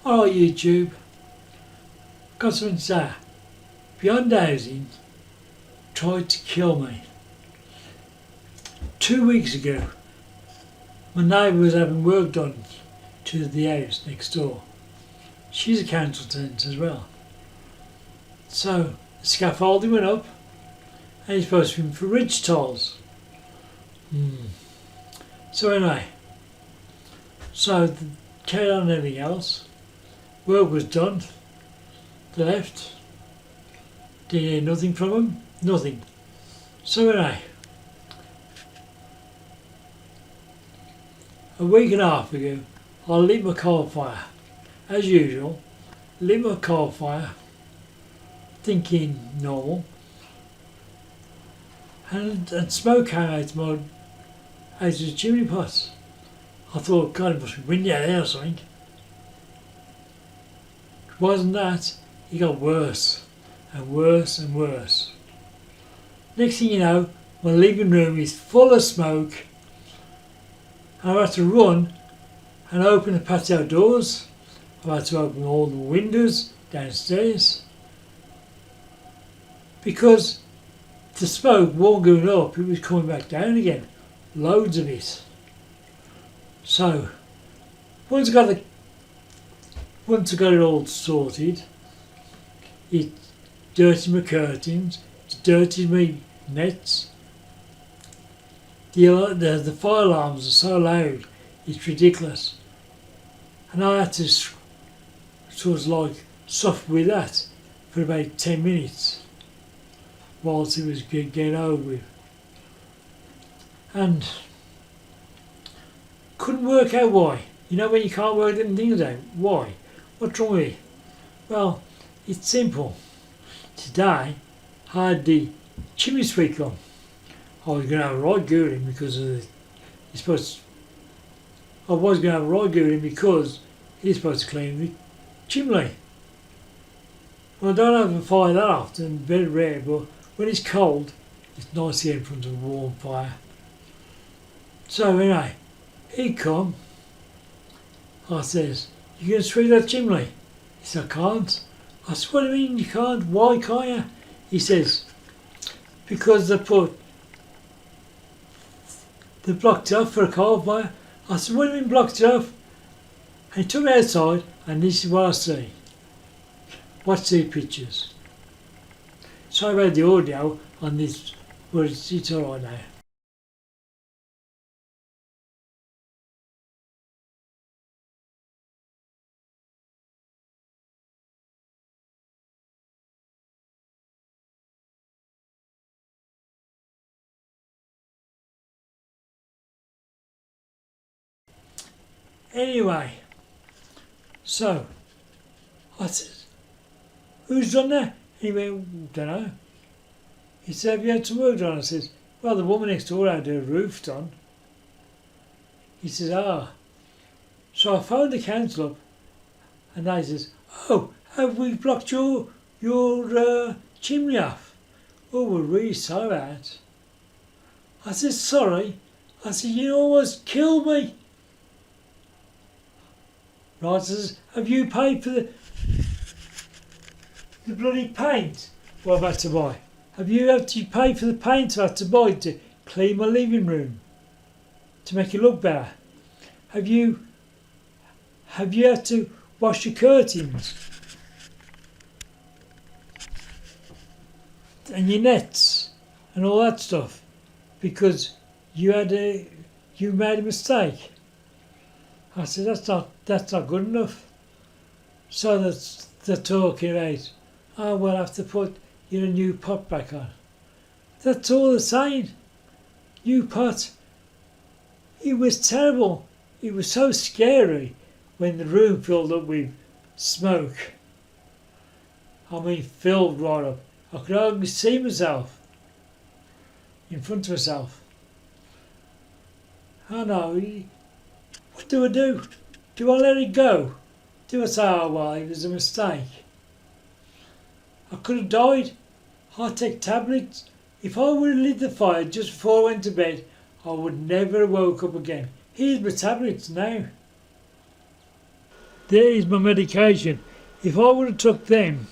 Alright YouTube, got something to say. Beyond Housing tried to kill me. 2 weeks ago, my neighbour was having work done to the house next door. She's a council tenant as well. So the scaffolding went up and he's supposed to be for ridge tiles. So anyway, carried on everything else. Work was done. They left. Didn't hear nothing from them. Nothing. So anyway, a week and a half ago, I lit my coal fire. As usual, lit my coal fire, thinking normal, and smoke came out of the chimney pot. I thought, God, it must be windy out there or something. It wasn't that. It got worse and worse and worse. Next thing you know, my living room is full of smoke. I had to run and open the patio doors. I had to open all the windows downstairs because the smoke wasn't going up, it was coming back down again. Loads of it. So once I got it all sorted, it dirtied my curtains, it dirtied my nets. The fire alarms are so loud, it's ridiculous. And I had to sort of like suffer with that for about 10 minutes whilst it was getting over with. And couldn't work out why. You know when you can't work them things out? Why? What's wrong with it? Well, it's simple. Today I had the chimney sweep on. I was going to have a right go at him because I was going to have a right go at him because he's supposed to clean the chimney. Well, I don't have a fire that often, very rare, but when it's cold, it's nice to get in front of a warm fire. So anyway, he come. I says, "You going to sweep that chimney?" He said, "I can't." I said, "What do you mean you can't? Why can't you?" He says, "Because they blocked it off for a coal fire." I said, "What do you mean blocked it off?" And he took me outside, and this is what I see. Watch these pictures. Sorry about the audio on this, but it's alright now. Anyway, so I said, "Who's done that?" He went, "Don't know." He said, "Have you had some work done?" I said, "Well, the woman next door had her roof done." He says, "Ah." So I phoned the council up and they says, "Oh, have we blocked your chimney off?" "Oh, we're really sorry about it." I said, "Sorry." I said, "You almost killed me." Right, says, "Have you paid for the bloody paint what I've had to buy? Have you actually paid for the paint I've had to buy to clean my living room, to make it look better? Have you had to wash your curtains and your nets and all that stuff because you made a mistake?" I said, that's not good enough." So they're talking about, "Oh, we'll have to put your new pot back on." That's all they're saying. New pot. It was terrible. It was so scary when the room filled up with smoke. I mean, filled right up. I could hardly see myself in front of myself. I know. What do I do? Do I let it go? Do I say, "Oh well, it was a mistake"? I could have died. I'd take tablets. If I would have lit the fire just before I went to bed, I would never have woke up again. Here's my tablets now. there is my medication. If I would have took them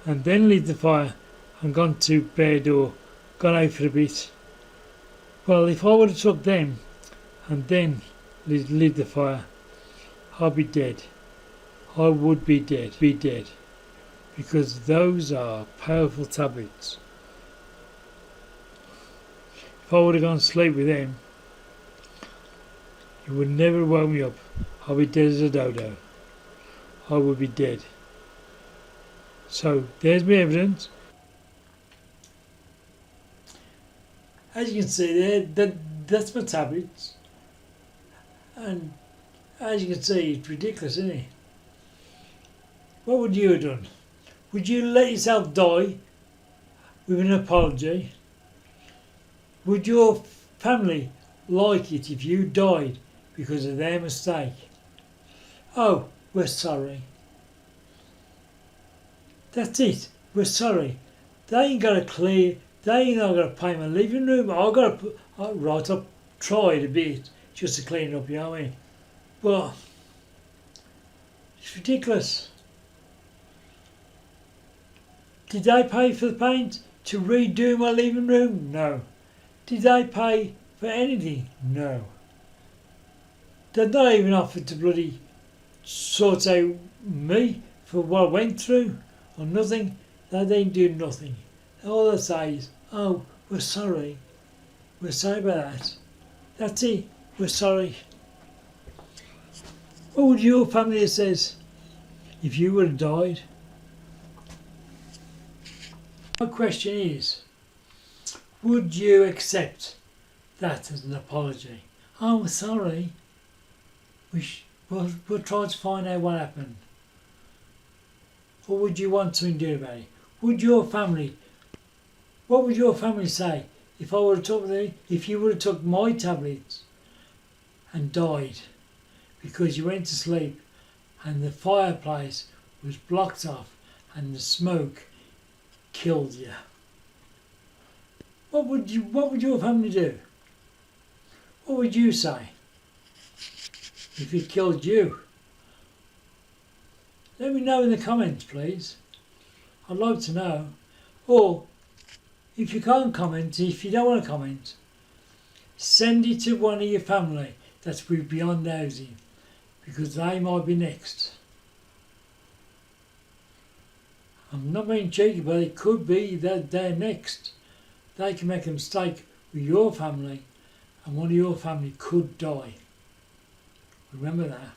and then lit the fire and gone to bed or gone out for a bit, well, if I would have took them and then lit the fire, I'd be dead. I would be dead, because those are powerful tablets. If I would have gone to sleep with them, it would never woke me up. I'd be dead as a dodo. I would be dead. So there's my evidence. As you can see there, that's my tablets. And as you can see, it's ridiculous, isn't it? What would you have done? Would you let yourself die with an apology? Would your family like it if you died because of their mistake? Oh, we're sorry. That's it. We're sorry. They ain't got to clear. They ain't got to pay my living room. I got to right. I've tried a bit just to clean it up. You know what I mean? But it's ridiculous. Did they pay for the paint to redo my living room? No. Did they pay for anything? No. They're not even offered to bloody sort out me for what I went through or nothing. They didn't do nothing. All they say is, oh, we're sorry. We're sorry about that. That's it. We're sorry. What would your family have said if you would have died? My question is, would you accept that as an apology? Oh, we're sorry. We'll try to find out what happened. Or would you want something to do about it? What would your family say if you would have took my tablets and died because you went to sleep and the fireplace was blocked off and the smoke killed you? What would your family do? What would you say if it killed you? Let me know in the comments, please. I'd like to know. Or if you can't comment, if you don't want to comment, send it to one of your family that's with Beyond Housing, because they might be next. I'm not being cheeky, but it could be that they're next. They can make a mistake with your family and one of your family could die. Remember that.